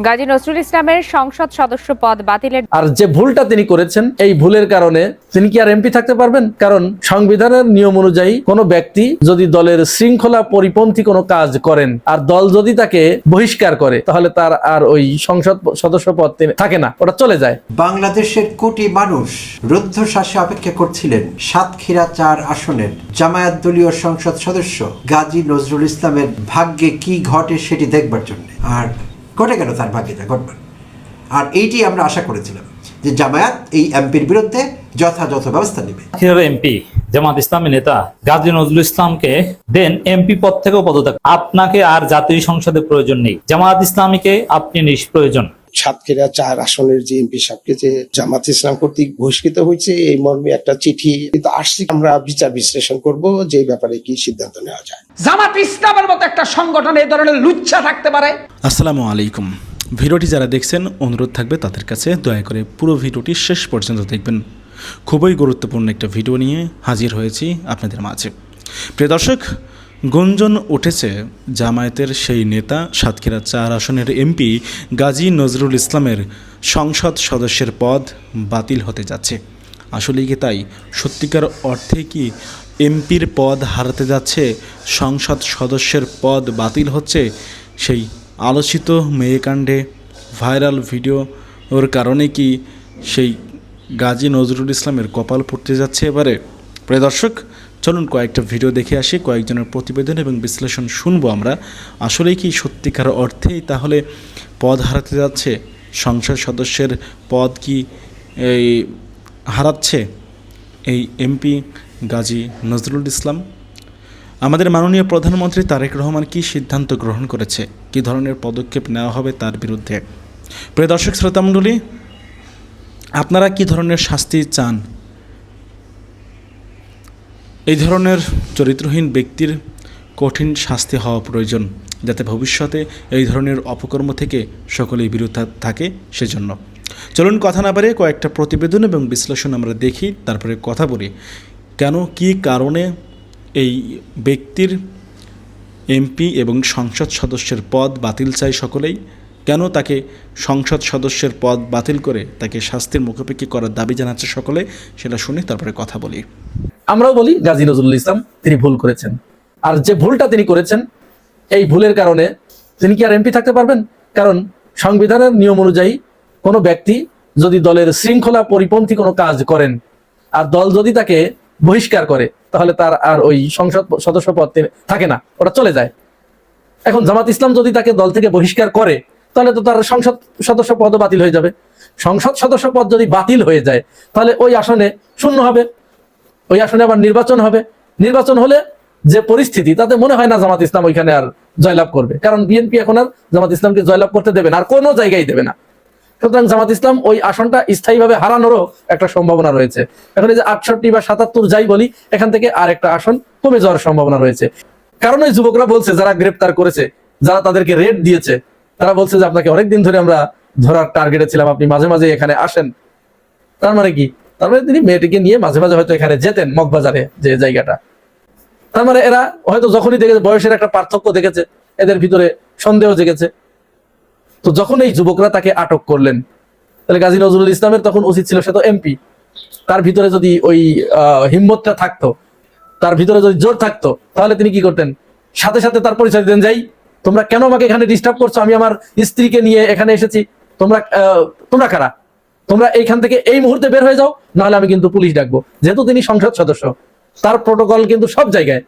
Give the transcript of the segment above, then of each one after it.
গাজী নজরুল ইসলামের সংসদ সদস্য পদ বাতিলের আর যে ভুলটা তিনি করেছেন, এই ভুলের কারণে তিনি কি আর এমপি থাকতে পারবেন? কারণ সংবিধানের নিয়ম অনুযায়ী কোনো ব্যক্তি যদি দলের শৃঙ্খলা পরিপন্থী কোনো কাজ করেন আর দল যদি তাকে বহিষ্কার করে, তাহলে তার আর ওই সংসদ সদস্য পদ থাকে না, ওটা চলে যায়। বাংলাদেশের কোটি মানুষ রুদ্ধশ্বাসে অপেক্ষা করছিলেন সাতক্ষীরা 4 আসনের জামায়াত দলীয় সংসদ সদস্য গাজী নজরুল ইসলামের ভাগ্যে কি ঘটে সেটি দেখবার জন্য। আর ঘটে গেল তার ভাগ্যটা ঘটবার। আর এইটি আমরা আশা করেছিলাম যে জামায়াত এই এমপির বিরুদ্ধে যথাযথ ব্যবস্থা নেবে। এমপি জামাত ইসলামী নেতা গাজী নজরুল ইসলামকে দেন এমপি পদ থেকেও পদত্যাগ। আপনাকে আর জাতীয় সংসদে প্রয়োজন নেই, জামাত ইসলামীকে আপনি নিষ্প্রয়োজন। সাতক্ষীরা 4 আসনের যে এমপি সাহেবকে যে জামাত ইসলাম কর্তৃক বহিষ্কৃত হয়েছে, এই মর্মে একটা চিঠি কিন্তু আসছে। আমরা বিচার বিশ্লেষণ করব যে ব্যাপারে কি সিদ্ধান্ত নেওয়া যায়। জামাত ইসলামের মতো একটা সংগঠন এই ধরনের লুচ্ছা থাকতে পারে? আসসালামু আলাইকুম। ভিডিওটি যারা দেখছেন, অনুরোধ থাকবে তাদের কাছে দয়া করে পুরো ভিডিওটি শেষ পর্যন্ত দেখবেন। খুবই গুরুত্বপূর্ণ একটা ভিডিও নিয়ে হাজির হয়েছি আপনাদের মাঝে। প্রিয় দর্শক, গুঞ্জন উঠেছে জামায়াতের সেই নেতা সাতক্ষীরা 4 আসনের এমপি গাজী নজরুল ইসলামের সংসদ সদস্যের পদ বাতিল হতে যাচ্ছে। আসলেই কি তাই? সত্যিকার অর্থে কি এমপির পদ হারাতে যাচ্ছে? সংসদ সদস্যের পদ বাতিল হচ্ছে? সেই আলোচিত মেয়েকাণ্ডে ভাইরাল ভিডিওর কারণে কি সেই গাজী নজরুল ইসলামের কপাল পড়তে যাচ্ছে এবারে? প্রিয় দর্শক, চলুন কয়েকটা ভিডিও দেখে আসি, কয়েকজনের প্রতিবেদন এবং বিশ্লেষণ শুনবো আমরা। আসলেই কি সত্যিকার অর্থেই তাহলে পদ হারাতে যাচ্ছে? সংসদ সদস্যের পদ কি এই হারাচ্ছে এই এমপি গাজী নজরুল ইসলাম? আমাদের মাননীয় প্রধানমন্ত্রী তারেক রহমান কি সিদ্ধান্ত গ্রহণ করেছে, কি ধরনের পদক্ষেপ নেওয়া হবে তার বিরুদ্ধে? প্রিয় দর্শক শ্রোতামণ্ডলী, আপনারা কি ধরনের শাস্তি চান? এই ধরনের চরিত্রহীন ব্যক্তির কঠিন শাস্তি হওয়া প্রয়োজন, যাতে ভবিষ্যতে এই ধরনের অপকর্ম থেকে সকলেই বিরত থাকে। সেজন্য চলুন কথা না বাড়িয়ে কয়েকটা প্রতিবেদন এবং বিশ্লেষণ আমরা দেখি, তারপরে কথা বলি কেন কি কারণে এই ব্যক্তির এমপি এবং সংসদ সদস্যের পদ বাতিল চাই সকলেই, কেন তাকে সংসদ সদস্যের পদ বাতিল করে তাকে শাস্তির মুখোমুখি করার দাবি জানাচ্ছে সকলে, সেটা শুনে তারপরে কথা বলি। আমরাও বলি গাজী নজরুল ইসলাম তিনি ভুল করেছেন। আর যে ভুলটা তিনি করেছেন, এই ভুলের কারণে তিনি কি আর এমপি থাকতে পারবেন? কারণ সংবিধানের নিয়ম অনুযায়ী কোনো ব্যক্তি যদি দলের শৃঙ্খলা পরিপন্থী কোনো কাজ করেন আর দল যদি তাকে বহিষ্কার করে, তাহলে তার আর ওই সংসদ সদস্য পদ থাকে না, ওটা চলে যায়। এখন জামাত ইসলাম যদি তাকে দল থেকে বহিষ্কার করে, তাহলে তো তার সংসদ সদস্য পদও বাতিল হয়ে যাবে। সংসদ সদস্য পদ যদি বাতিল হয়ে যায়, তাহলে ওই আসনে শূন্য হবে, ওই আসনে আবার নির্বাচন হবে। নির্বাচন হলে যে পরিস্থিতি, তাতে মনে হয় না জামাত ইসলাম ওইখানে আর জয়লাভ করবে, কারণ বিএনপি এখন আর জামাত ইসলামকে জয়লাভ করতে দেবে না, আর কোনো জায়গায় দেবে না। সুতরাং জামাত ইসলাম ওই আসনটা স্থায়ীভাবে হারানোরও একটা সম্ভাবনা রয়েছে। এখন এই যে 68 বা 77 যাই বলি, এখান থেকে আর একটা আসন কমে যাওয়ার সম্ভাবনা রয়েছে। কারণ ওই যুবকরা বলছে, যারা গ্রেপ্তার করেছে, যারা তাদেরকে রেড দিয়েছে, তারা বলছে যে আপনাকে অনেকদিন ধরে আমরা ধরার টার্গেটে ছিলাম, আপনি মাঝে মাঝে এখানে আসেন। তার মানে কি? তার মানে তিনি মেয়েটিকে নিয়ে মাঝে মাঝে হয়তো এখানে যেতেন, মগবাজারে যে জায়গাটা। তার মানে এরা হয়তো যখনই দেখেছে, বয়সের একটা পার্থক্য দেখেছে, এদের ভিতরে সন্দেহ জেগেছে। তো যখন এই যুবকরা তাকে আটক করলেন, তাহলে গাজী নজরুল ইসলামের তখন উচিত ছিল, সে তো এমপি, তার ভিতরে যদি ওই হিম্মতটা থাকতো, তার ভিতরে যদি জোর থাকতো, তাহলে তিনি কি করতেন? সাথে সাথে তার পরিচয় দিতেন, যাই তোমরা কেন আমাকে এখানে ডিস্টার্ব করছো? আমি আমার স্ত্রীকে নিয়ে এখানে এসেছি, তোমরা কারা? তোমরা এইখান থেকে এই মুহূর্তে বের হয়ে যাও, নাহলে আমি কিন্তু পুলিশ ডাকবো। যেহেতু তিনি সংসদ সদস্য, তার প্রোটোকল কিন্তু সব জায়গায়,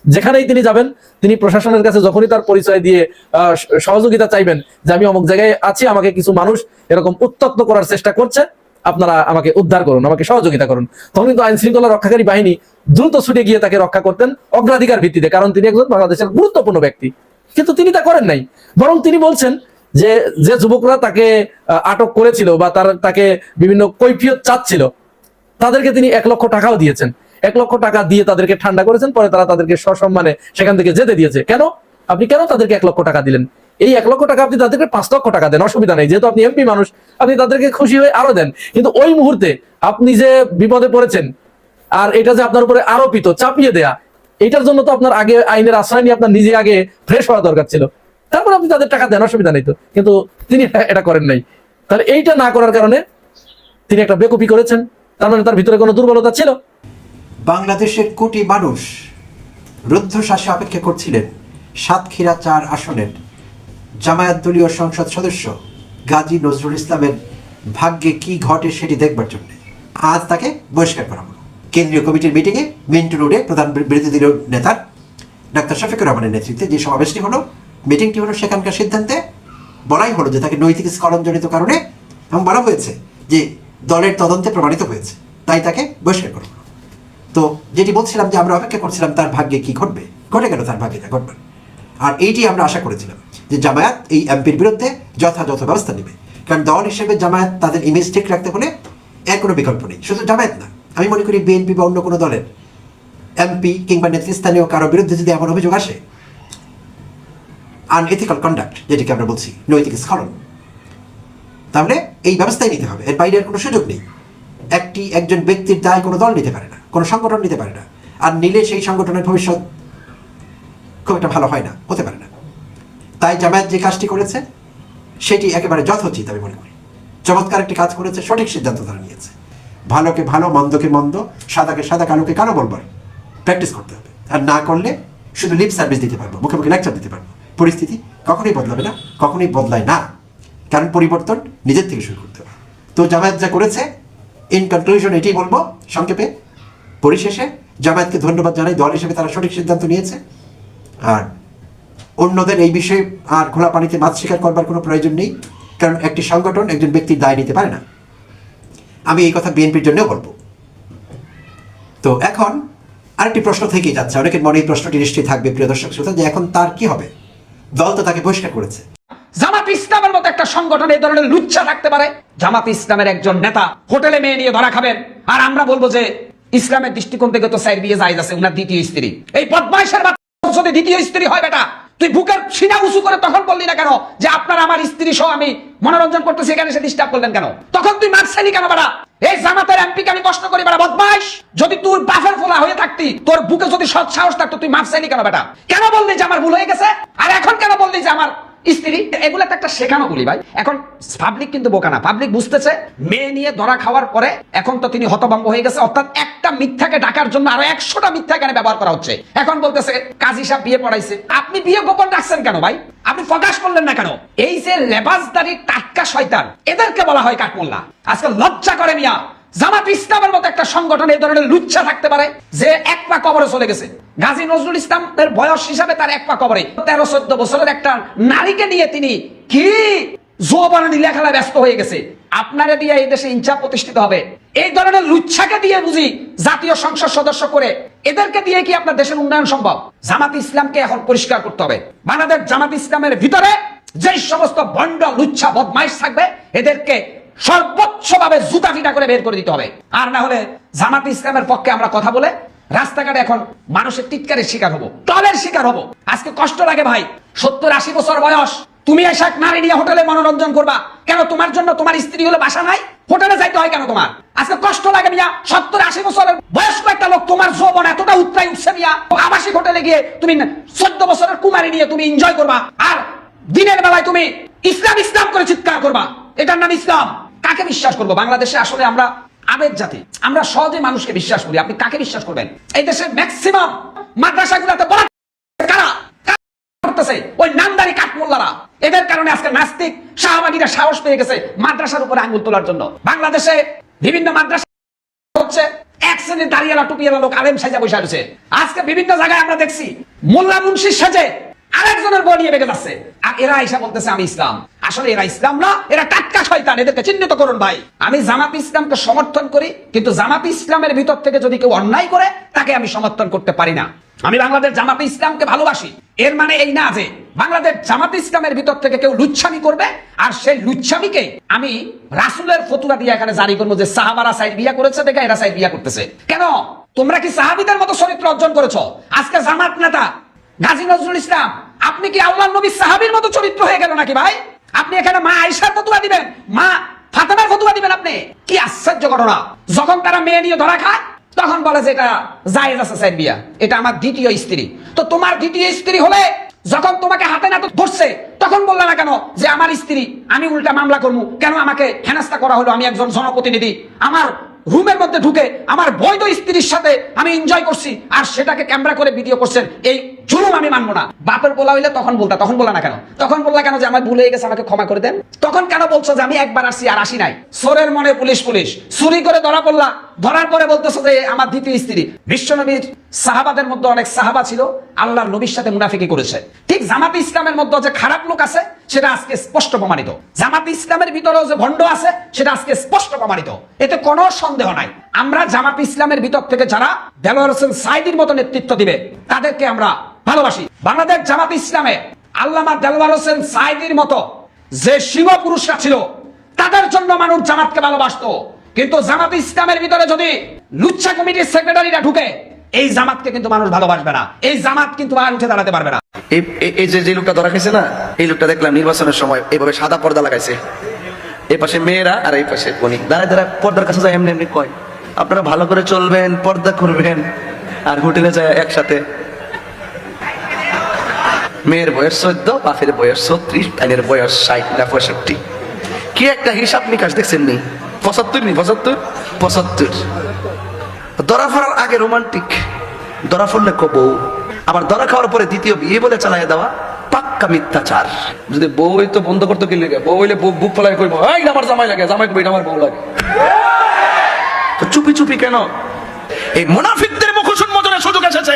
যেখানেই তিনি যাবেন, তিনি প্রশাসনের কাছে যখনই তার পরিচয় দিয়ে সহযোগিতা চাইবেন, যে আমি অমুক জায়গায় আছি, আমাকে কিছু মানুষ এরকম উত্তক্ত করার চেষ্টা করছে, আপনারা আমাকে উদ্ধার করুন, আমাকে সহযোগিতা করুন, তখন কিন্তু আইন শৃঙ্খলা রক্ষাকারী বাহিনী দ্রুত ছুটে গিয়ে তাকে রক্ষা করতেন অগ্রাধিকার ভিত্তিতে, কারণ তিনি একজন বাংলাদেশের গুরুত্বপূর্ণ ব্যক্তি। কিন্তু তিনি তা করেন নাই, বরং তিনি বলছেন যে যে যুবকরা তাকে আটক করেছিল বা তাকে বিভিন্ন কৈফিয়ত চাচ্ছিল, তাদেরকে তিনি 1 লক্ষ টাকাও দিয়েছেন। 1 লক্ষ টাকা দিয়ে তাদেরকে ঠান্ডা করেছেন, পরে তারা তাদেরকে সসম্মানে সেখান থেকে যেতে দিয়েছে। কেন? আপনি কেন তাদেরকে 1 লক্ষ টাকা দিলেন? এই 1 লক্ষ টাকা আপনি তাদেরকে 5 লক্ষ টাকা দেন, অসুবিধা নেই, যেহেতু আপনি এমপি মানুষ, আপনি তাদেরকে খুশি হয়ে আরো দেন। কিন্তু ওই মুহূর্তে আপনি যে বিপদে পড়েছেন, আর এটা যে আপনার উপরে আরোপিত, চাপিয়ে দেয়া, এটার জন্য তো আপনার আগে আইনের আশ্রয় নিয়ে আপনার নিজে আগে ফ্রেশ হওয়া দরকার ছিল, তারপর আপনি তাদের টাকা দেন, অসুবিধা নেই তো, কিন্তু তিনি এটা করেন নাই। তাহলে এইটা না করার কারণে তিনি একটা বেকুপি করেছেন, তার মানে তার ভিতরে কোনো দুর্বলতা ছিল। বাংলাদেশের কোটি মানুষ রুদ্ধশ্বাসে অপেক্ষা করছিলেন সাতক্ষীরা 4 আসনের জামায়াত দলীয় সংসদ সদস্য গাজী নজরুল ইসলামের ভাগ্যে কি ঘটে সেটি দেখবার জন্য। আজ তাকে বহিষ্কার করা হলো। কেন্দ্রীয় কমিটির মিটিংয়ে মিন্টু রোডে প্রধান বিরোধী দলীয় নেতার ডাক্তার শফিকুর রহমানের নেতৃত্বে যে সমাবেশটি হলো, মিটিংটি হলো, সেখানকার সিদ্ধান্তে বলাই হলো যে তাকে নৈতিক স্খলনজনিত কারণে, এবং বলা হয়েছে যে দলের তদন্তে প্রমাণিত হয়েছে, তাই তাকে বহিষ্কার করা হলো। তো যেটি বলছিলাম যে আমরা অপেক্ষা করছিলাম তার ভাগ্যে কি ঘটবে, ঘটে গেল তার ভাগ্যে যা ঘটবে। আর এইটি আমরা আশা করেছিলাম যে জামায়াত এই এমপির বিরুদ্ধে যথাযথ ব্যবস্থা নেবে, কারণ দল হিসেবে জামায়াত তাদের ইমেজ ঠিক রাখতে হলে এর কোনো বিকল্প নেই। শুধু জামায়াত না, আমি মনে করি বিএনপি বা অন্য কোনো দলের এমপি কিংবা নেতৃস্থানীয় কারো বিরুদ্ধে যদি এমন অভিযোগ আসে, আনএথিক্যাল কন্ডাক্ট যেটিকে আমরা বলছি, নৈতিক স্খলন, তাহলে এই ব্যবস্থাই নিতে হবে। এর বাইরে আর কোনো সুযোগ নেই। একজন ব্যক্তির দায় কোনো দল নিতে পারে না, কোনো সংগঠন নিতে পারে না, আর নিলে সেই সংগঠনের ভবিষ্যৎ খুব একটা ভালো হয় না, হতে পারে না। তাই জামায়াত যে কাজটি করেছে সেটি একেবারে যথোচিত আমি মনে করি। চমৎকার একটি কাজ করেছে, সঠিক সিদ্ধান্ত তারা নিয়েছে। ভালোকে ভালো, মন্দকে মন্দ, সাদাকে সাদা, কালোকে কালো বলবার প্র্যাকটিস করতে হবে। আর না করলে শুধু লিপ সার্ভিস দিতে পারবো, মুখে মুখে লেকচার দিতে পারবো। পরিস্থিতি কখনোই বদলাবে না, কখনোই বদলায় না, কারণ পরিবর্তন নিজের থেকে শুরু করতে হবে। তো জামায়াত যা করেছে, ইন কনক্লুশন এটাই বলবো সংক্ষেপে, পরিশেষে জামায়াতকে ধন্যবাদ জানাই, দল হিসেবে তারা সঠিক সিদ্ধান্ত নিয়েছে। আর অন্যদের এই বিষয়ে আর খোলা পানিতে মাছ শিকার করবার কোনো প্রয়োজন নেই, কারণ একটি সংগঠন একজন ব্যক্তির দায় নিতে পারে না। আমি এই কথা বিএনপির জন্যও বলবো। তো এখন আরেকটি প্রশ্ন থেকেই যাচ্ছে, অনেকের মনে এই প্রশ্নটি নিশ্চয়ই থাকবে প্রিয় দর্শক শ্রোতা, যে এখন তার কি হবে? দল তো তাকে বহিষ্কার করেছে। জামাত ইসলামের মতো একটা সংগঠন এই ধরনের লুচ্ছা থাকতে পারে? জামাত ইসলামের একজন নেতা হোটেলে মেয়ে নিয়ে ধরা খাবেন, আর আমরা বলবো যে ইসলামের দৃষ্টিকোণ থেকে তো সাইড বিয়ে জায়েজ আছে, উনার দ্বিতীয় স্ত্রী। এই বদমাইশের বাচ্চা যদি দ্বিতীয় স্ত্রী হয়, বেটা তুই বুকের সিনা উঁচু করে তখন বললি না কেন যে আপনার আমার স্ত্রী সহ আমি মনোরঞ্জন করতেছি, এখানে সে ডিস্টার্ব করলেন কেন? তখন তুই মারছেনি কেন বেটা? এই জামাতের এমপিকে আমি প্রশ্ন করি, বেটা বদমাইশ, যদি তুই বাফের ফোলা হয়ে থাকতি, তোর বুকে যদি সৎ সাহস থাকতো, তুই মারছেনি কেন বেটা? কেন বললি যে আমার ভুল হয়ে গেছে? আর এখন কেন বললি যে আমার স্ত্রী? এগুলো একটা শেখানো বলি ভাই। এখন পাবলিক কিন্তু বোকা না, পাবলিক বুঝতেছে মেয়ে নিয়ে ধরা খাওয়ার পরে এখন তো তিনি হতভম্ব হয়ে গেছে, অর্থাৎ একটা মিথ্যাকে ঢাকার জন্য আরো 100টা মিথ্যা এখানে ব্যবহার করা হচ্ছে। এখন বলতেছে কাজী সাহেব বিয়ে পড়াইছে। আপনি বিয়ে গোপন রাখছেন কেন ভাই? আপনি প্রকাশ করলেন না কেন? এই যে লেবাসদারি টাটকা শয়তান, এদেরকে বলা হয় কাঠমোল্লা। আজকে লজ্জা করে মিয়া, জামাত ইসলামের মতো একটা সংগঠন এই ধরনের লুচ্ছা থাকতে পারে যে এক পা কবরে চলে গেছে। গাজী নজরুল ইসলামের বয়স হিসাবে তার এক পা কবরে, 13-14 বছরের একটা নারীকে নিয়ে তিনি কি যৌবনে লীলাখেলায় ব্যস্ত হয়ে গেছে। আপনারা দিয়ে এই দেশে ইনসাফ প্রতিষ্ঠিত হবে? এই ধরনের লুচ্ছাকে দিয়ে বুঝি জাতীয় সংসদ সদস্য করে, এদেরকে দিয়ে কি আপনার দেশের উন্নয়ন সম্ভব? জামাত ইসলামকে এখন পরিষ্কার করতে হবে। বাংলাদেশ জামাত ইসলামের ভিতরে যে সমস্ত ভণ্ড লুচ্ছা বদমাইশ থাকবে, এদেরকে সর্বোচ্চভাবে জুতা ফিটা করে বের করে দিতে হবে। আর না হলে জামাত ইসলামের পক্ষে আমরা কথা বলে রাস্তাঘাটে এখন মানুষের টিটকারের শিকার হবো, টলের শিকার হবো। আজকে কষ্ট লাগে ভাই, 70-80 বছর বয়স, তুমি এসে নারী নিয়ে হোটেলে মনোরঞ্জন করবা কেন? তোমার জন্য তোমার স্ত্রী হলে বাসা নাই, হোটেলে যাইতে হয় কেন তোমার? আজকে কষ্ট লাগে মিয়া, 70-80 বছরের বয়স্ক একটা লোক, তোমার যৌবন এতটা উত্তরায় উঠছে মিয়া, আবাসিক হোটেলে গিয়ে তুমি 14 বছরের কুমারী নিয়ে তুমি এনজয় করবা, আর দিনের বেলায় তুমি ইসলাম ইসলাম করে চিৎকার করবা। এটার নাম ইসলাম? কাকে বিশ্বাস করবো? বাংলাদেশে আসলে আমরা আবেগ জাতি, আমরা সহজে মানুষকে বিশ্বাস করি। আপনি কাকে বিশ্বাস করবেন? এই দেশের ম্যাক্সিমাম মাদ্রাসাগুলোতে বলা কারা করতেছে? ওই নামদারি কাঠমোল্লারা। এদের কারণে আজকে নাস্তিক শাহবাগীরা সাহস পেয়ে গেছে মাদ্রাসার উপরে আঙ্গুল তোলার জন্য। বাংলাদেশে বিভিন্ন মাদ্রাসা হচ্ছে এক শ্রেণীর দাঁড়িয়ালা টুপিয়ালা লোক আলেম সাজা বসে আছে। আজকে বিভিন্ন জায়গায় আমরা দেখছি মোল্লা মুন্সি সাজে আরেকজনের বউ নিয়ে বেগে যাচ্ছে, আর এরা এসে বলতেছে আমি ইসলাম। আসলে এরা ইসলাম না, এরা টাটকা শয়তান, এদেরকে চিহ্নিত করুন ভাই। আমি জামাত ইসলামকে সমর্থন করি, কিন্তু জামাত ইসলামের ভিতর থেকে যদি কেউ অন্যায় করে তাকে আমি সমর্থন করতে পারি না। আমি বাংলাদেশ জামাত ইসলামকে ভালোবাসি, এর মানে এই না যে বাংলাদেশ জামাত ইসলামের ভিতর থেকে কেউ লুচ্ছামি করবে আর সেই লুচ্ছামিকে আমি রাসূলের ফতুয়া দিয়ে এখানে জারি করবো যে সাহাবারা সাইড বিয়া করেছে দেখে এরা সাইড বিয়া করতেছে। কেন? তোমরা কি সাহাবীদের মতো চরিত্র অর্জন করেছো? আজকে জামাত নেতা গাজী নজরুল ইসলাম, আপনি কি আল্লাহর নবী সাহাবীর মতো চরিত্র হয়ে গেল নাকি ভাই? আপনি এখানে মা আয়েশার ফতুয়া দিবেন, মা ফাতেমার ফতুয়া দিবেন? আপনি কি আশ্চর্য ঘটনা! যখন তারা মেয়ে নিয়ে ধরা খায় তখন বলে যে এটা জায়েজ আছে সাইড বিয়া, এটা আমার দ্বিতীয় স্ত্রী। তো তোমার দ্বিতীয় স্ত্রী হলে যখন তোমাকে হাতে নাতে ধরছে তখন বললে না কেন যে আমার স্ত্রী, আমি উল্টা মামলা করবো, কেন আমাকে হেনস্থা করা হলো, আমি একজন জনপ্রতিনিধি, আমার রুমের মধ্যে ঢুকে আমার বৈধ স্ত্রীর সাথে আমি এনজয় করছি আর সেটাকে ক্যামেরা করে ভিডিও করছেন, এই জুলুম আমি মানবো না। বাপের বলা হইলে তখন বললা না কেন? তখন বললা কেন যে আমার ভুল হয়ে গেছে, আমাকে ক্ষমা করে দেন? তখন কেন বলছো যে আমি একবার আসছি আর আসি নাই? চোরের মনে পুলিশ, চুরি করে ধরা পড়লা, ধরার পরে বলতেছো যে আমার দ্বিতীয় স্ত্রী। বিশ্বনবীর সাহাবাদের মধ্যে অনেক সাহাবা ছিল আল্লাহর নবীর সাথে মুনাফিকি করেছে। ঠিক জামাতে ইসলামের মধ্যে যে খারাপ লোক আছে সেটা আজকে স্পষ্ট প্রমাণিত, জামাতে ইসলামের ভিতরেও যে ভণ্ড আছে সেটা আজকে স্পষ্ট প্রমাণিত, এতে কোনো সন্দেহ নাই। আমরা জামাতে ইসলামের ভিতর থেকে যারা দেলোয়ার হোসেন সাঈদীর মতো নেতৃত্ব দিবে তাদেরকে আমরা ভালোবাসি। বাংলাদেশ জামাতে ইসলামে আল্লামা দেলোয়ার হোসেন সাঈদীর মতো যে সিংহ পুরুষরা ছিল তাদের জন্য মানুষ জামাতকে ভালোবাসতো। কিন্তু জামাতে ইসলামের ভিতরে যদি লুচ্ছা কমিটির সেক্রেটারিরা ঢুকে, এই জামাতকে কিন্তু মানুষ ভালোবাসবে না, এই জামাত কিন্তু আর উঠে দাঁড়াতে পারবে না। এই যে লোকটা ধরা খাইছে না, এই লোকটা দেখলাম নির্বাচনের সময় এইভাবে সাদা পর্দা লাগাইছে, এই পাশে মেয়েরা আর এই পাশে বনি দাঁড়ায় পর্দার কাছে যায় এমনি এমনি কয় আপনারা ভালো করে চলবেন, পর্দা করবেন, আর হোটেলে যায় একসাথে। মেয়ের বয়স 14, বাপের বয়স 36, তাইনের বয়স 60 না 65। কি একটা হিসাব নিকাশ দেখছেন নি? 75 ধরা পড়ার আগে রোমান্টিক, ধরা পড়লে বউ, আবার ধরা খাওয়ার পরে দ্বিতীয় বিয়ে বলে চালায় দেওয়া পাক্কা মিথ্যাচার। যদি বউ তো বন্ধ করতে কি লাগে, বউ হইলে বুক ফলাই করবো আমার জামাই লাগে, জামাই কবি আমার বউ লাগে, তো চুপি চুপি কেন? এই মুনাফিকদের মুখ উন্মোচনের সুযোগ এসেছে,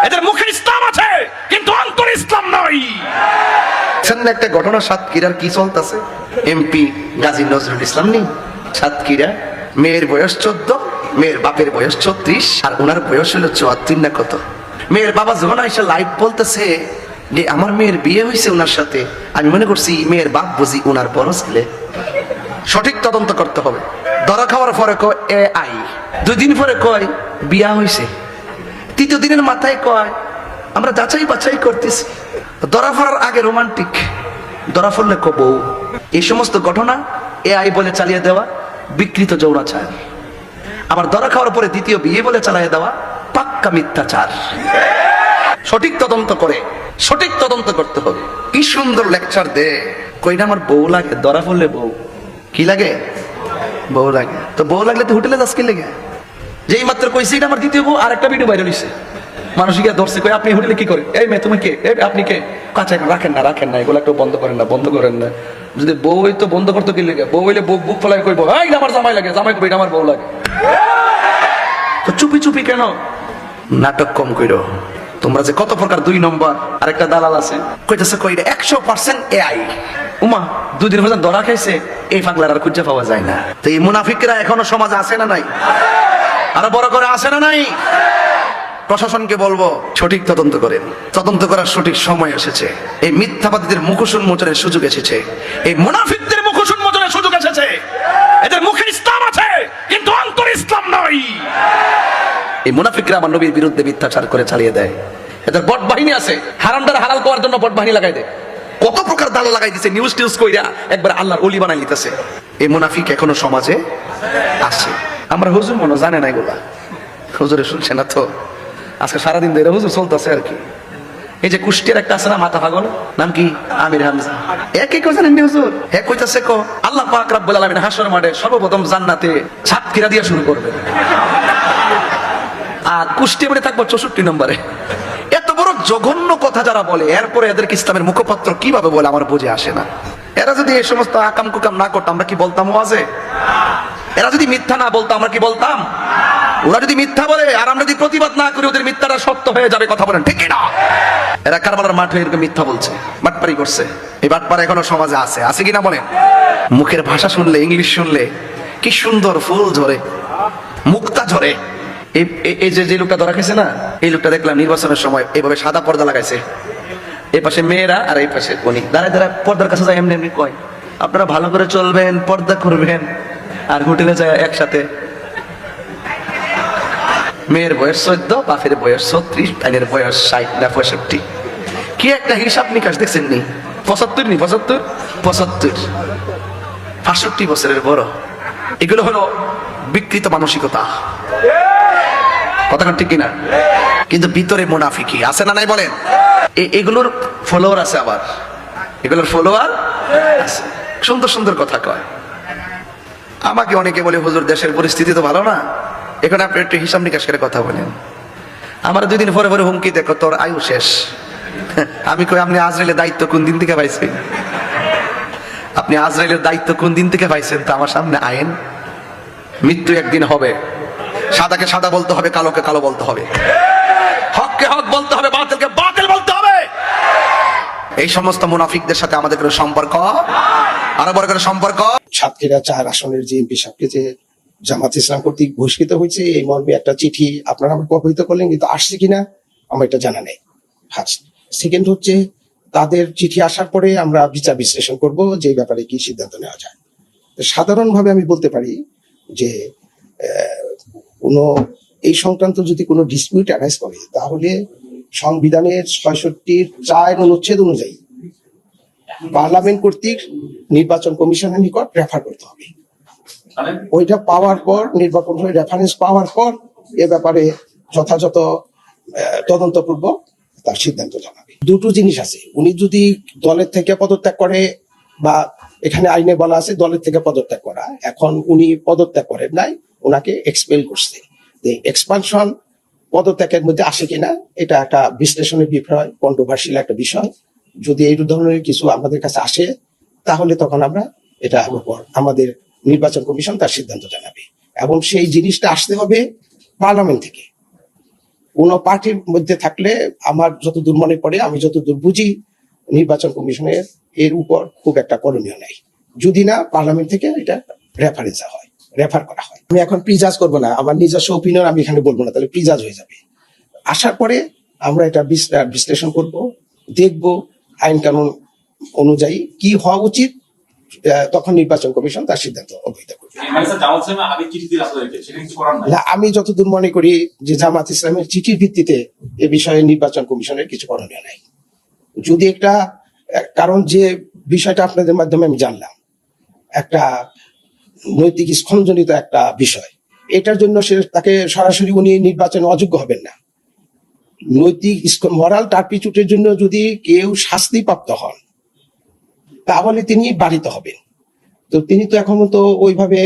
এদের মুখে ইসলাম আছে কিন্তু অন্তরে ইসলাম নয়। সামনে একটা ঘটনা, সাতক্ষীরার কি চলতেছে, এমপি গাজী নজরুল ইসলাম নেই সাতক্ষীরা, মেয়ের বয়স 14, মেয়ের বাপের বয়স 36, আর ওনার বয়স হলো 74 না কত। মেয়ের বাবা যখন এসে লাইভ বলতেছে যে আমার মেয়ের বিয়ে হয়েছে ওনার সাথে, আমি মনে করছি মেয়ের বাপ বুঝি ওনার বড় ছেলে। সঠিক তদন্ত করতে হবে। ধরা খাওয়ার পরে কয় AI, 2 দিন পরে কয় বিয়া হয়েছে, 3য় দিনের মাথায় কয় আমরা যাচাই বাছাই করতেছি। ধরা পড়ার আগে রোমান্টিক, ধরা পড়লে বউ। এই সমস্ত ঘটনা AI বলে চালিয়ে দেওয়া বিকৃত যৌনাচার, আবার ধরা খাওয়ার পরে দ্বিতীয় বিয়ে বলে চালিয়ে দেওয়া পাক্কা মিথ্যাচার। সঠিক তদন্ত করে, সঠিক তদন্ত করতে হবে। কি সুন্দর লেকচার দে, কইনা আমার বউ লাগে, ধরা পড়লে বউ কি লাগে, বউ লাগে। তো বউ লাগলে তো হোটেলে যাস কি লাগে? যেই মাত্র কইছি এটা আমার দ্বিতীয় বউ, আর একটা ভিডিও ভাইরাল হইছে, মানুষ গিয়ে ধরছে, কই আপনি হোটেলে কি করেন? এই মেয়ে তুমি কে? আপনি কে? কাঁচা রাখেন না, এগুলো একটু বন্ধ করেন না। যদি বউ তো বন্ধ করতে কি লাগে, বউ হইলে বুক ফলাই কইব আমার জামাই লাগে, জামাই কবি আমার বউ লাগে, তো চুপি চুপি কেন? নাটক কম কইরো। তোমরা যে কত প্রকার 2 নম্বর, আর একটা দালাল আছে কইতেছে কই 100% AI। উমা 2 দিন হলো ধরা খাইছে, এই পাগলার আর খুঁজে পাওয়া যায় না। তো এই মুনাফিকরা এখনো সমাজে আছে না নাই? আরো বড় করে আছে না নাই? প্রশাসনকে বলবো সঠিক তদন্ত করেন, তদন্ত করার সঠিক সময় এসেছে। এই মিথ্যাবাদীদের মুখোশ উন্মোচনের সুযোগ এসেছে, এই মুনাফিকদের মুখোশ উন্মোচনের সুযোগ এসেছে। এদের মুখে ইসলাম আছে কিন্তু অন্তরে ইসলাম নয়। এই মুনাফিকরা আমার নবীর বিরুদ্ধে মিথ্যাচার করে চালিয়ে দেয়। এদের বট বাহিনী আছে, হারামদার হালাল করার জন্য বট বাহিনী লাগাই দেয়, কত প্রকার দালাল লাগাই দিছে, নিউজ কইরা একবার আল্লাহর ওলি বানাই নিতেছে। এই মুনাফিক এখনো সমাজে আছে। আমরা হুজুর মনে জানে না এগুলা, হুজুরে শুনছে না তো, আজকে সারাদিন ধরে হুজুর চলতেছে আর কি। এই যে কুষ্টিয়ার একটা আছে না মাথা পাগল, নাম কি আমির হামজা, একই কথা জানেন হুজুর, এক কইতাছে কো আল্লাহ পাক রব্বুল আলামিন হাসর মাঠে সর্বপ্রথম জান্নাতে সাতক্ষীরা দিয়ে শুরু করবে, আর কুষ্টিয়া মানে থাকবো 64 নম্বরে। এত বড় জঘন্য কথা যারা বলে, এরপরে এদেরকে ইসলামের মুখপাত্র কিভাবে বলে আমার বুঝে আসে না। এরা যদি এই সমস্ত আকাম কুকাম না করতো আমরা কি বলতাম ওয়াজে? এরা যদি মিথ্যা না বলতো আমরা কি বলতাম? ওরা যদি মিথ্যা বলে আর আমরা যদি প্রতিবাদ না করি, ওদের মিথ্যাটা সত্য হয়ে যাবে। কথা বলেন ঠিক না? এরা কারবালার মাঠে এরকম মিথ্যা বলছে, বাটপারি করছে। এই বাটপার এখনো সমাজে আছে কিনা বলেন? মুখের ভাষা শুনলে, ইংলিশ শুনলে কি সুন্দর ফুল ঝরে, মুক্তা ঝরে। এই যে লোকটা ধরা খাইছে না, এই লোকটা দেখলাম নির্বাচনের সময় এইভাবে সাদা পর্দা লাগাইছে, এই পাশে মেয়েরা আর এই পাশে বনি দাঁড়ায় পর্দার কাছে যায় এমনি এমনি কয় আপনারা ভালো করে চলবেন, পর্দা করবেন, আর হোটেলে যায় একসাথে। মেয়ের বয়স 14, বাপের বয়স 36, তাইনের বয়স 60 না 65। কি একটা হিসাব নিকাশ দেখছেন নি? 75 65 বছরের বড়। এগুলো হলো বিকৃত মানসিকতা, কথা ঠিক কিনা? কিন্তু ভিতরে মুনাফিকি আছে না নাই বলেন? এগুলোর ফলোয়ার আছে, আবার এগুলোর ফলোয়ার আছে, সুন্দর সুন্দর কথা কয়। আমাকে অনেকে বলে, হুজুর দেশের পরিস্থিতি তো ভালো না, এখন আপনি একটু হিসাব নিকাশ করে কথা বলেন। আমার 2 দিন পরে পরে হুমকি দেখো, তোর আয়ু শেষ। আমি কই, আপনি আজরাইলের দায়িত্ব কোন দিন থেকে পাইছেন? আপনি আজরাইলের দায়িত্ব কোন দিন থেকে পাইছেন? তো আমার সামনে আইন, মৃত্যু একদিন হবে, সাদাকে সাদা বলতে হবে, কালোকে কালো বলতে হবে, হককে হক বলতে হবে, বাতিলকে বাতিল বলতে হবে। এই সমস্ত মুনাফিকদের সাথে আমাদের কোনো সম্পর্ক, আরো বড় করে সম্পর্ক। সাতক্ষীরা 4 আসনের যে এমপি সাহেবকে যে জামাত ইসলাম কর্তৃক বহিষ্কৃত হয়েছে, এই মর্মে একটা চিঠি আপনারা আমাকে অবহিত করলেন, কিন্তু আসছে কিনা আমার এটা জানা নেই। ফার্স্ট। সেকেন্ড হচ্ছে, তাদের চিঠি আসার পরে আমরা বিচার বিশ্লেষণ করব যে ব্যাপারে কি সিদ্ধান্ত নেওয়া যায়। সাধারণভাবে আমি বলতে পারি যে কোনো এই সংক্রান্ত যদি কোনো ডিসপিউট অ্যারাইজ করে, তাহলে সংবিধানের ৬৬-৪ অনুচ্ছেদ অনুযায়ী পার্লামেন্ট কর্তৃক নির্বাচন কমিশনের নিকট রেফার করতে হবে। ওইটা পাওয়ার পর, নির্বাচন রেফারেন্স পাওয়ার পর এ ব্যাপারে যথাযথ তদন্তপূর্বক তার সিদ্ধান্ত জানাবে। দুটো জিনিস আছে, উনি যদি দলের থেকে পদত্যাগ করে, বা এখানে আইনে বলা আছে দলের থেকে পদত্যাগ করা, এখন উনি পদত্যাগ করেন নাই, ওনাকে এক্সপেল করছে। এক্সপানশন পদত্যাগের মধ্যে আসে কিনা এটা একটা বিশ্লেষণের বিষয়, কন্ট্রোভার্সিয়াল একটা বিষয়। যদি এই ধরনের কিছু আমাদের কাছে আসে, তাহলে তখন আমরা এটা আমাদের নির্বাচন কমিশন তার সিদ্ধান্ত জানাবে, এবং সেই জিনিসটা আসতে হবে পার্লামেন্ট থেকে। কোন পার্টির মধ্যে থাকলে আমার যতদূর মনে পড়ে, আমি যতদূর বুঝি, নির্বাচন কমিশনের এর উপর খুব একটা করণীয় নাই, যদি না পার্লামেন্ট থেকে এটা রেফার করা হয়। আমি এখন প্রিজাজ করবো না, আমার নিজস্ব ওপিনিয়ন আমি এখানে বলবো না, তাহলে প্রিজাজ হয়ে যাবে। আসার পরে আমরা এটা বিশ্লেষণ করব, দেখব আইন কানুন অনুযায়ী কি হওয়া উচিত, তখন নির্বাচন কমিশন তার সিদ্ধান্ত অবহিত করবে। না, আমি যতদূর মনে করি যে জামাত ইসলামের চিঠির ভিত্তিতে এ বিষয়ে নির্বাচন কমিশনের কিছু করণীয় নাই। যদি একটা, কারণ যে বিষয়টা আপনাদের মাধ্যমে আমি জানলাম, একটা নৈতিক স্খলনজনিত একটা বিষয়, এটার জন্য তাকে সরাসরি উনি নির্বাচনে অযোগ্য হবেন না। নৈতিক মরাল টার্পিচুটের জন্য যদি কেউ শাস্তিপ্রাপ্ত হন, তাহলে তিনি বাড়িতে হবেন। তো তিনি তো এখন তো ওইভাবে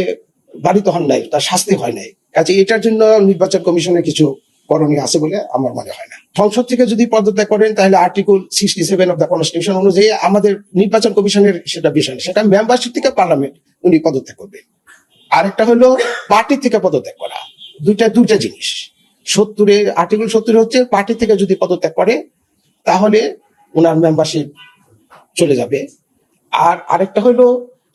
বাড়িতে হন নাই, তার শাস্তি হয় নাই, কাজে এটার জন্য নির্বাচন কমিশনের কিছু করণীয় আছে বলে আমার মনে হয় না। সংসদ থেকে যদি পদত্যাগ করেন, তাহলে আর্টিকেল 67 অফ দ্য কনস্টিটিউশন অনুযায়ী আমাদের নির্বাচন কমিশনের সেটা বিষয় না, সেটা মেম্বারশিপ থেকে পার্লামেন্ট উনি পদত্যাগ করবেন। আরেকটা হলো পার্টি থেকে পদত্যাগ করা, দুইটা জিনিস। আর্টিকেল 70 হচ্ছে পার্টি থেকে যদি পদত্যাগ করে, তাহলে ওনার মেম্বারশিপ চলে যাবে। আর আরেকটা হলো,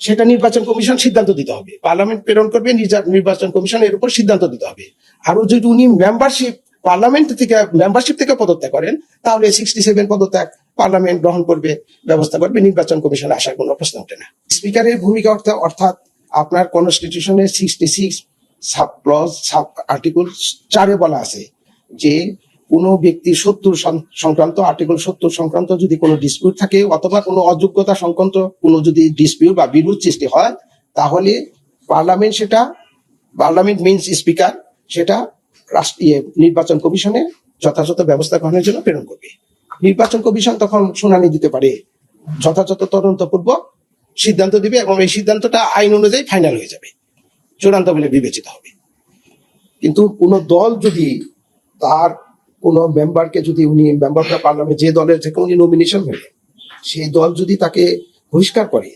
সেটা নির্বাচন কমিশন সিদ্ধান্ত দিতে হবে, পার্লামেন্ট প্রেরণ করবে, নির্বাচন কমিশন এর উপর সিদ্ধান্ত দিতে হবে। আর যদি উনি মেম্বারশিপ থেকে পদত্যাগ করেন, তাহলে 67 পদত্যাগ পার্লামেন্ট গ্রহণ করবে, ব্যবস্থা করবে, নির্বাচন কমিশনে আসার কোনো প্রশ্ন ওঠে না। স্পিকারের ভূমিকা অর্থাৎ আপনার কনস্টিটিউশনের 66 আর্টিকেল 4 বলা আছে যে কোনো ব্যক্তি 70 সংক্রান্ত, আর্টিকেল 70 সংক্রান্ত যদি কোনো ডিসপিউট থাকে, অথবা কোনো অযোগ্যতা সংক্রান্ত কোনো যদি ডিসপিউট বা বিরোধ সৃষ্টি হয়, তাহলে পার্লামেন্ট মিনস স্পিকার সেটা নির্বাচন কমিশনে যথাযথ ব্যবস্থা গ্রহণের জন্য প্রেরণ করবে। নির্বাচন কমিশন তখন শুনানি দিতে পারে, যথাযথ তদন্তপূর্বক সিদ্ধান্ত দিবে, এবং এই সিদ্ধান্তটা আইন অনুযায়ী ফাইনাল হয়ে যাবে, চূড়ান্ত বলে বিবেচিত হবে। কিন্তু কোন দল যদি তার কোন মেম্বারকে, যদি উনি মেম্বার অফ পার্লামেন্ট যে দলের থেকে উনি নমিনেশন হলেন, সেই দল যদি তাকে বহিষ্কার করে,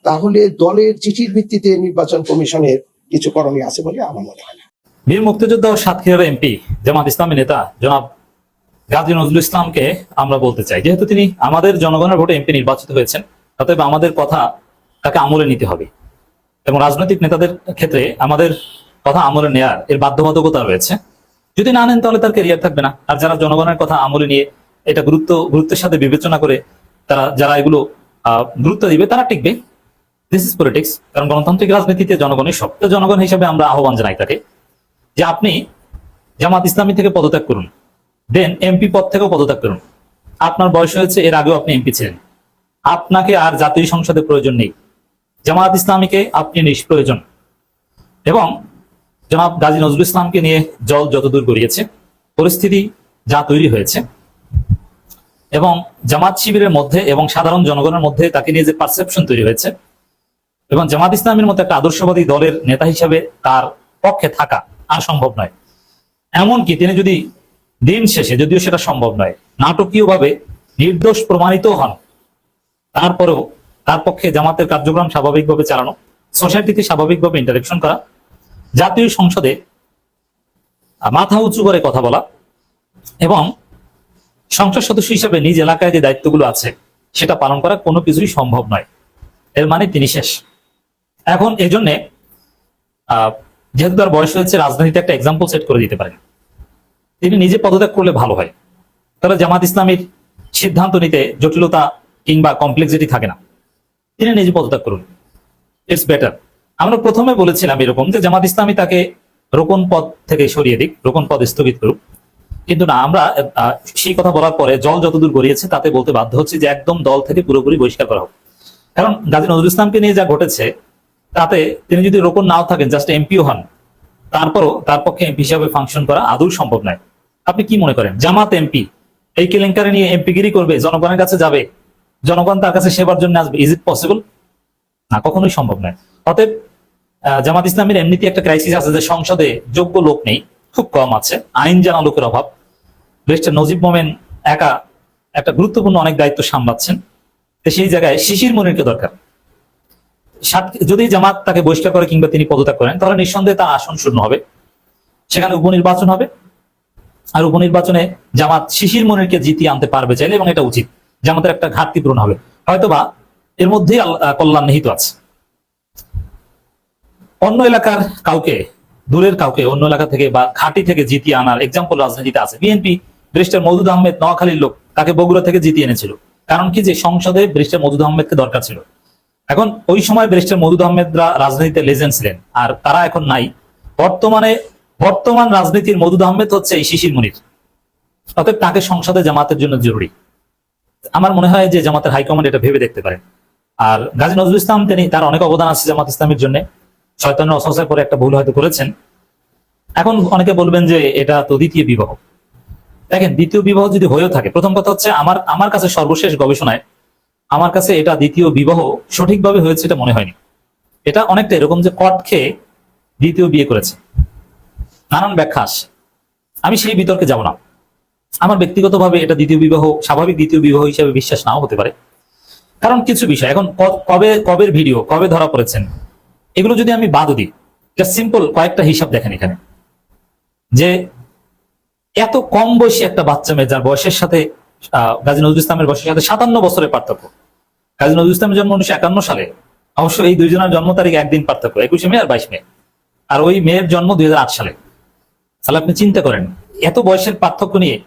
তাহলে দলের চিঠির ভিত্তিতে নির্বাচন কমিশনের কিছু করণীয় আছে বলে আমার মনে হয় না। বীর মুক্তিযোদ্ধা ও সাতক্ষীরার এমপি জামাত ইসলামী নেতা জনাব গাজী নজরুল ইসলামকে আমরা বলতে চাই, যেহেতু তিনি আমাদের জনগণের ভোটে এমপি নির্বাচিত হয়েছেন, অতএব আমাদের কথা তাকে আমলে নিতে হবে, এবং রাজনৈতিক নেতাদের ক্ষেত্রে আমাদের কথা আমলে নেয়ার এর বাধ্যবাধকতা রয়েছে। যদি না নেন, তাহলে তার ক্যারিয়ার থাকবে না। আর যারা জনগণের কথা আমলে নিয়ে এটা গুরুত্বের সাথে বিবেচনা করে যারা এগুলো গুরুত্ব দিবে, তারা টিকবে। This is politics. কারণ গণতান্ত্রিক রাজনীতিতে জনগণের সব। জনগণ হিসেবে আমরা আহ্বান জানাই তাকে যে আপনি জামাত ইসলামী থেকে পদত্যাগ করুন, দেন এমপি পদ থেকেও পদত্যাগ করুন। আপনার বয়স হয়েছে, এর আগেও আপনি এমপি ছিলেন, আপনাকে আর জাতীয় সংসদের প্রয়োজন নেই। জামাত ইসলামীকে আপনি নিষ্প্রয়োজন। এবং জনাব গাজী নজরুল ইসলামকে নিয়ে জল যতদূর গড়িয়েছে, পরিস্থিতি যা তৈরি হয়েছে, এবং জামাত শিবিরের মধ্যে এবং সাধারণ জনগণের মধ্যে তাকে নিয়ে যে পারসেপশন তৈরি হয়েছে, এবং জামাত ইসলামের মতো একটা আদর্শবাদী দলের নেতা হিসেবে তার পক্ষে থাকা আর সম্ভব নয়। এমনকি তিনি যদি দিন শেষে, যদিও সেটা সম্ভব নয়, নাটকীয়ভাবে নির্দোষ প্রমাণিত হন, তারপরেও তার পক্ষে জামাতের কার্যক্রম স্বাভাবিকভাবে চালানো, সোসাইটিতে স্বাভাবিকভাবে ইন্টারেকশন করা, জাতীয় সংসদে মাথা উঁচু করে কথা বলা এবং সংসদ সদস্য হিসেবে নিজ এলাকায় যে দায়িত্বগুলো আছে সেটা পালন করা কোনো কিছুই সম্ভব নয়। এর মানে তিনি শেষ। এখন এই জন্যে যেহেতু তার বয়স হয়েছে, রাজনীতিতে একটা এক্সাম্পল সেট করে দিতে পারেন। তিনি নিজে পদত্যাগ করলে ভালো হয়, তাহলে জামাত ইসলামীর সিদ্ধান্ত নিতে জটিলতা কিংবা কমপ্লেক্সিটি থাকে না। তিনি নিজে পদত্যাগ করুন, ইটস বেটার। আমরা প্রথমে বলেছিলাম এরকম যে জামাত ইসলামী তাকে রোকন পদ থেকে সরিয়ে দিক, রোকন পদ স্থগিত করুক, কিন্তু না, আমরা সেই কথা বলার পরে জল যতদূর গড়িয়েছে তাতে বলতে বাধ্য হচ্ছে যে একদম দল থেকে পুরোপুরি বহিষ্কার করা হোক। কারণ গাজী নজরুল ইসলামকে নিয়ে যা ঘটেছে তাতে তিনি যদি রোকন নাও থাকেন, জাস্ট এমপিও হন, তারপরও তার পক্ষে এমপি হিসাবে ফাংশন করা আদৌ সম্ভব নয়। আপনি কি মনে করেন জামাত এমপি এই কেলেঙ্কারি নিয়ে এমপিগিরি করবে, জনগণের কাছে যাবে, জনগণ তার কাছে সেবার জন্য আসবে? Is it possible? না, কখনোই সম্ভব নয়। অতএব জামাত ইসলামের এমনিতে একটা ক্রাইসিস আছে যে সংসদে যোগ্য লোক নেই, খুব কম আছে, আইন জানা লোকের অভাব। ব্যারিস্টার নজিব মোমেন একা একটা গুরুত্বপূর্ণ অনেক দায়িত্ব সামলাচ্ছেন, তো সেই জায়গায় শিশির মনিরকে দরকার। যদি জামাত তাকে বহিষ্কার করে কিংবা তিনি পদত্যাগ করেন, তাহলে নিঃসন্দেহে তার আসন শূন্য হবে, সেখানে উপনির্বাচন হবে, আর উপনির্বাচনে জামাত শিশির মনিরকে জিতিয়ে আনতে পারবে চাইলে, এবং এটা উচিত। জামাতের একটা ঘাটতি পূরণ হবে, হয়তোবা এর মধ্যেই কল্যাণ নিহিত আছে। অন্য এলাকার কাউকে, দূরের কাউকে অন্য এলাকা থেকে বা ঘাঁটি থেকে জিতিয়ে আনার এক্সাম্পল রাজনীতিতে আছে। বিএনপি ব্যারিস্টার মওদুদ আহমেদ নোয়াখালীর লোক, তাকে বগুড়া থেকে জিতিয়ে এনেছিল। কারণ কি, যে সংসদে ব্যারিস্টার মওদুদ আহমেদকে দরকার ছিল। এখন ওই সময় ব্যারিস্টার মওদুদ আহমেদরা রাজনীতিতে লেজেন্ড ছিলেন, আর তারা এখন নাই। বর্তমান রাজনীতির মওদুদ আহমেদ হচ্ছে এই শিশির মনির। অতএব তাকে সংসদে জামাতের জন্য জরুরি। আমার মনে হয় যে জামাতের হাইকমান্ড এটা ভেবে দেখতে পারেন। আর গাজী নজরুল ইসলাম, তিনি তার অনেক অবদান আছে জামাত ইসলামের জন্য, শয়তানের অসহসার পরে একটা ভুল হয়তো করেছেন। এখন অনেকে বলবেন যে এটা তো দ্বিতীয় বিবাহ। দেখেন, দ্বিতীয় বিবাহ যদি হয়েও থাকে, প্রথম কথা হচ্ছে আমার কাছে সর্বশেষ গবেষণায় আমার কাছে এটা দ্বিতীয় বিবাহ সঠিকভাবে হয়েছে এটা মনে হয়নি। এটা অনেকটা এরকম যে কট খেয়ে দ্বিতীয় বিয়ে করেছে, নানান ব্যাখ্যা আসছে। আমি সেই বিতর্কে যাব না। আমার ব্যক্তিগতভাবে এটা দ্বিতীয় বিবাহ, স্বাভাবিক দ্বিতীয় বিবাহ হিসেবে বিশ্বাস নাও হতে পারে। কারণ কিছু বিষয়, এখন কবের ভিডিও, কবে ধরা পড়েছেন, এগুলো যদি আমি বাদ দিই, জাস্ট সিম্পল কয়েকটা হিসাব দেখেন এখানে, যে এত কম বয়সী একটা বাচ্চা মেয়ে, যার বয়সের সাথে গাজী নজরুল ইসলামের বয়সের সাথে 57 বছরের পার্থক্য। গাজী নজরুল ইসলামের জন্ম 1951 সালে, অবশ্য এই দুইজনের জন্ম তারিখ একদিন পার্থক্য, 21 মে আর 22 মে, আর ওই মেয়ের জন্ম 2008 সালে। তাহলে আপনি চিন্তা করেন, এত বয়সের পার্থক্য নিয়ে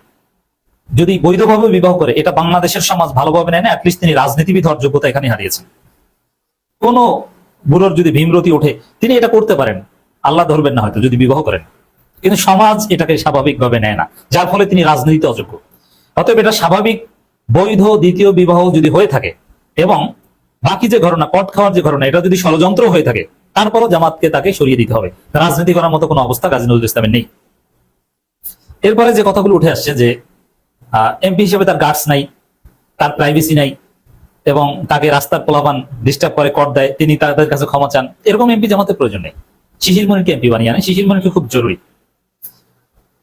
যদি বৈধভাবে বিবাহ করে, এটা বাংলাদেশের সমাজ ভালোভাবে নেয় না। অ্যাটলিস্ট তিনি রাজনীতিবিদ হওয়ার যোগ্যতা এখানে হারিয়েছেন। কোন বুড়োর যদি ভীমরতি ওঠে, তিনি এটা করতে পারেন, আল্লাহ ধরবেন না হয়তো যদি বিবাহ করেন, কিন্তু সমাজ এটাকে স্বাভাবিকভাবে নেয় না, যার ফলে তিনি রাজনীতিতে অযোগ্য। অতএব এটা স্বাভাবিক বৈধ দ্বিতীয় বিবাহ যদি হয়ে থাকে, এবং বাকি যে ঘটনা, কট খাওয়ার যে ঘটনা, এটা যদি ষড়যন্ত্র হয়ে থাকে, তারপরও জামাতকে তাকে সরিয়ে দিতে হবে। রাজনীতি করার মতো কোনো অবস্থা গাজী নজরুল ইসলামের নেই। এরপরে যে কথাগুলো উঠে আসছে যে এমপি হিসেবে তার গার্ডস নাই, তার প্রাইভেসি নাই, এবং তাকে রাস্তার পোলাপান ডিস্টার্ব করে, কট দেয়, তিনি তাদের কাছে ক্ষমা চান, এরকম এমপি জামাতের প্রয়োজন নেই। শিশির মনিরকে এমপি বানিয়ে আনে, শিশির মনিরকে খুব জরুরি।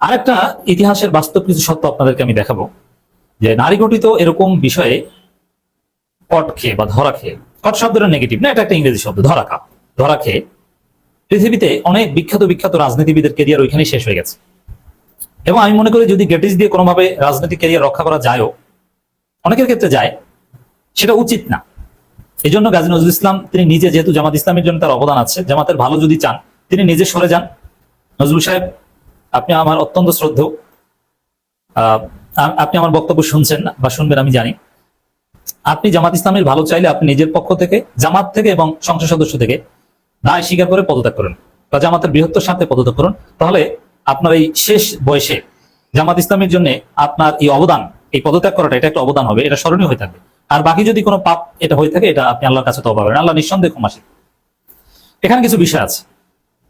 আরেকটা ইতিহাসের বাস্তব কিছু সত্য আপনাদেরকে আমি দেখাবো, যে নারী গঠিত এরকম বিষয়ে কট খেয়ে বা ধরা খেয়ে, কট শব্দটা নেগেটিভ না, এটা একটা ইংরেজি শব্দ, ধরা খেয়ে পৃথিবীতে অনেক বিখ্যাত রাজনীতিবিদের কেরিয়ার ওইখানেই শেষ হয়ে গেছে। এবং আমি মনে করি যদি গ্রেটিস দিয়ে কোনোভাবে রাজনৈতিক ক্যারিয়ার রক্ষা করা যায়ও, অনেকের ক্ষেত্রে যায়, সেটা উচিত না। এই জন্য গাজী নজরুল ইসলাম তিনি নিজে, যেহেতু জামাত ইসলামের জন্য তার অবদান আছে, জামাতের ভালো যদি চান, তিনি নিজে সরে যান। নজরুল সাহেব, আপনি আমার অত্যন্ত শ্রদ্ধেয়, আপনি আমার বক্তব্য শুনছেন না বা শুনবেন আমি জানি। আপনি জামাত ইসলামের ভালো চাইলে আপনি নিজের পক্ষ থেকে, জামাত থেকে এবং সংসদ সদস্য থেকে দায় স্বীকার করে পদত্যাগ করুন, বা জামাতের বৃহত্তর স্বার্থে পদত্যাগ করুন। তাহলে আপনার এই শেষ বয়সে জামাত ইসলামের জন্য আপনার এই অবদান, এই পদত্যাগ করাটা, এটা একটা অবদান হবে, এটা স্মরণীয় হয়ে থাকবে। আর বাকি যদি কোনো পাপ এটা হয়ে থাকে, এটা আপনি আল্লাহর কাছে তওবা করেন, আল্লাহ নিঃসন্দেহে ক্ষমাশীল। এখানে কিছু বিষয় আছে,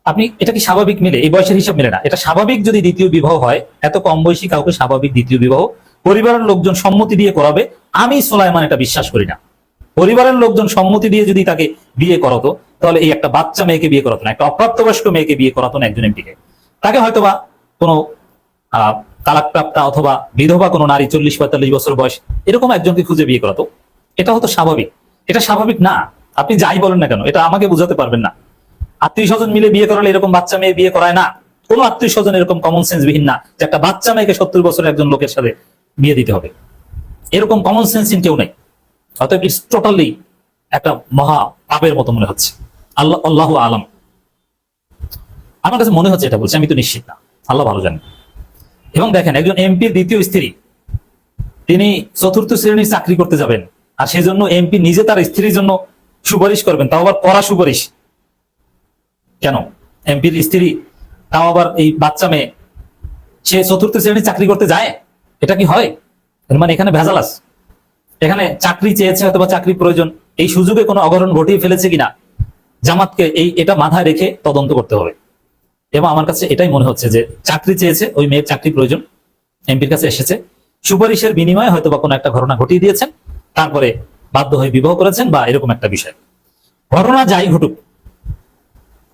আপনি এটা কি স্বাভাবিক মিলে, এই বয়সের হিসাব মিলে না। এটা স্বাভাবিক যদি দ্বিতীয় বিবাহ হয়, এত কম বয়সী কাউকে স্বাভাবিক দ্বিতীয় বিবাহ পরিবারের লোকজন সম্মতি দিয়ে করাবে, আমি সোলাইমান এটা বিশ্বাস করি না। পরিবারের লোকজন সম্মতি দিয়ে যদি তাকে বিয়ে করাতো, তাহলে এই একটা বাচ্চা মেয়েকে বিয়ে করাতো না, একটা অপ্রাপ্তবয়স্ক মেয়েকে বিয়ে করাতো না একজন এমপিকে। তাকে হয়তোবা কোনো তালাকপ্রাপ্তা অথবা বিধবা কোনো নারী 40-45 বছর বয়স এরকম একজনকে খুঁজে বিয়ে করাতো, এটা হতো স্বাভাবিক। এটা স্বাভাবিক না, আপনি যাই বলেন না কেন, এটা আমাকে বোঝাতে পারবেন না। আত্মীয় স্বজন মিলে বিয়ে করালে এরকম বাচ্চা মেয়ে বিয়ে করায় না। কোনো আত্মীয় স্বজন এরকম কমন সেন্স বিহীন না যে একটা বাচ্চা মেয়েকে 70 বছরের একজন লোকের সাথে বিয়ে দিতে হবে, এরকম কমন সেন্স কেউ নেই। অতএব ইটস টোটালি একটা মহা পাপের মতো মনে হচ্ছে। আল্লাহু আলাম, আমার কাছে মনে হচ্ছে এটা বলছে, আমি তো নিশ্চিত না, আল্লাহ ভালো জানেন। এবং দেখেন, একজন এমপির দ্বিতীয় স্ত্রী, তিনি 4র্থ শ্রেণীর চাকরি করতে যাবেন, আর সেজন্য এমপি নিজে তার স্ত্রীর জন্য সুপারিশ করবেন, তাও আবার কড়া সুপারিশ। কেন? এমপির স্ত্রী, তাও আবার এই বাচ্চা মেয়ে, সে 4র্থ শ্রেণীর চাকরি করতে যায়? এটা কি হয়? মানে এখানে ভেজাল আছে। এখানে চাকরি চেয়েছে, হয়তো বা চাকরি প্রয়োজন, এই সুযোগে কোনো অঘটন ঘটিয়ে ফেলেছে কিনা জামাতকে এটা মাথায় রেখে তদন্ত করতে হবে। এবং আমার কাছে এটাই মনে হচ্ছে যে চাকরি চেয়েছে, ওই মেয়ের চাকরি প্রয়োজন, এমপির কাছে এসেছে, সুপারিশের বিনিময়ে হয়তো বা কোনো একটা ঘটনা ঘটিয়ে দিয়েছেন, তারপরে বাধ্য হয়ে বিবাহ করেছেন বা এরকম একটা বিষয়। ঘটনা যাই ঘটুক,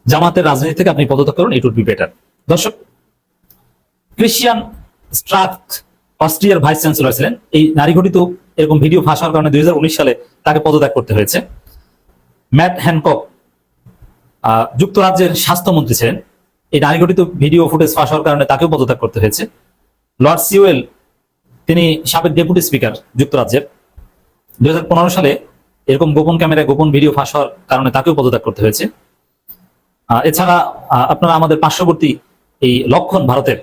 জামাতের রাজনীতি থেকে আপনি পদত্যাগ করুন, ইট উড বি বেটার। দর্শক, ক্রিশ্চিয়ান স্ট্রাক অস্ট্রিয়ার ভাইস চ্যান্সেলর ছিলেন। এই নারী ঘটিত এরকম ভিডিও ফাঁস হওয়ার কারণে 2019 সালে তাকে পদত্যাগ করতে হয়েছে। ম্যাট হ্যানকক যুক্তরাজ্যের স্বাস্থ্যমন্ত্রী ছিলেন। এই নারী ঘটিত ভিডিও ফুটেজ ফাঁস হওয়ার কারণে তাকেও পদত্যাগ করতে হয়েছে। লর্ড সিওয়েল, তিনি সাবেক ডেপুটি স্পিকার যুক্তরাজ্যের, 2015 সালে এরকম গোপন ক্যামেরায় গোপন ভিডিও ফাঁস হওয়ার কারণে তাকেও পদত্যাগ করতে হয়েছে। এছাড়া আপনারা আমাদের পার্শ্ববর্তী এই লক্ষণ, ভারতের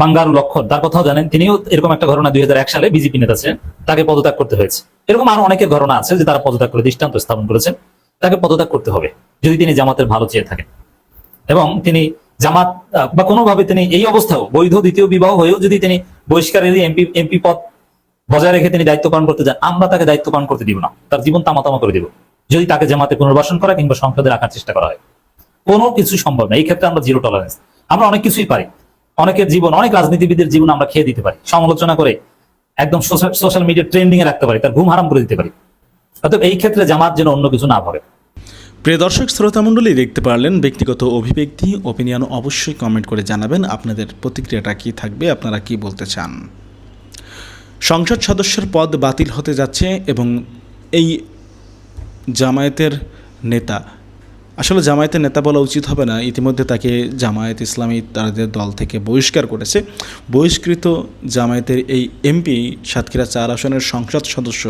বাঙ্গারু লক্ষণ, তার কথাও জানেন, তিনিও এরকম একটা ঘটনা 2001 সালে বিজেপি নেতা ছিলেন, তাকে পদত্যাগ করতে হয়েছে। এরকম আরো অনেকের ঘটনা আছে যে তারা পদত্যাগ করে দৃষ্টান্ত স্থাপন করেছেন। তাকে পদত্যাগ করতে হবে যদি তিনি জামাতের ভালো চেয়ে থাকেন, এবং তিনি জামাত বা কোনোভাবে তিনি এই অবস্থাও বৈধ দ্বিতীয় বিবাহ হয়েও যদি তিনি বহিষ্কারের এমপি পদ বজায় রেখে তিনি দায়িত্ব পালন করতে যান, আমরা তাকে দায়িত্ব পালন করতে দিব না, তার জীবন তামাতামা করে দিব যদি তাকে জামাতে পুনর্বাসন করা কিংবা সংসদে রাখার চেষ্টা করা হয়। কোনো কিছু সম্ভব না, এই ক্ষেত্রে আমরা জিরো টলারেন্স। আমরা অনেক কিছুই পারি, অনেকের জীবন, অনেক রাজনীতিবিদের জীবন আমরা খেয়ে দিতে পারি, সমালোচনা করে একদম সোশ্যাল মিডিয়া ট্রেন্ডিং এ রাখতে পারি, তার ঘুম হারাম করে দিতে পারি। অতএব এই ক্ষেত্রে জামাত যেন অন্য কিছু না ভাবে। প্রিয় দর্শক শ্রোতা মণ্ডলী, দেখতে পারলেন ব্যক্তিগত অভিব্যক্তি, ওপিনিয়ন অবশ্যই কমেন্ট করে জানাবেন আপনাদের প্রতিক্রিয়াটা কি থাকবে, আপনারা কি বলতে চান। সংসদ সদস্যের পদ বাতিল হতে যাচ্ছে এবং এই জামায়াতের নেতা, আসলে জামায়াতের নেতা বলা উচিত হবে না, ইতিমধ্যে তাকে জামায়াত ইসলামী তাদের দল থেকে বহিষ্কার করেছে। বহিষ্কৃত জামায়াতের এই এমপি সাতক্ষীরা 4 আসনের সংসদ সদস্য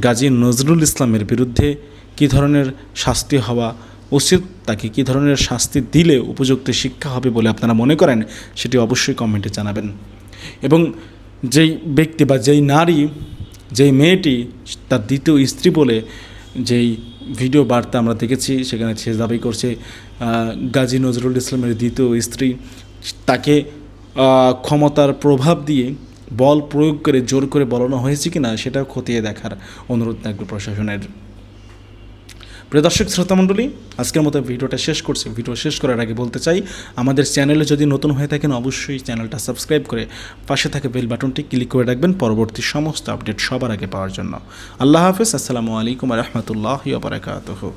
গাজী নজরুল ইসলামের বিরুদ্ধে কী ধরনের শাস্তি হওয়া উচিত, তাকে কী ধরনের শাস্তি দিলে উপযুক্ত শিক্ষা হবে বলে আপনারা মনে করেন, সেটি অবশ্যই কমেন্টে জানাবেন। এবং যেই ব্যক্তি বা যেই নারী, যেই মেয়েটি তার দ্বিতীয় স্ত্রী বলে যেই ভিডিও বার্তা আমরা দেখেছি, সেখানে সে দাবি করছে গাজী নজরুল ইসলামের দ্বিতীয় স্ত্রী, তাকে ক্ষমতার প্রভাব দিয়ে বল প্রয়োগ করে জোর করে বলানো হয়েছে কিনা সেটাও খতিয়ে দেখার অনুরোধ থাকবে প্রশাসনের। প্রিয় দর্শক শ্রোতামণ্ডলী, আজকের মতো ভিডিওটা শেষ করছি। ভিডিও শেষ করার আগে বলতে চাই, আমাদের চ্যানেলে যদি নতুন হয়ে থাকেন অবশ্যই চ্যানেলটা সাবস্ক্রাইব করে পাশে থাকা বেল বাটনটি ক্লিক করে রাখবেন পরবর্তী সমস্ত আপডেট সবার আগে পাওয়ার জন্য। আল্লাহ হাফেজ, আসসালামু আলাইকুম ওয়া রাহমাতুল্লাহি ওয়া বারাকাতুহু।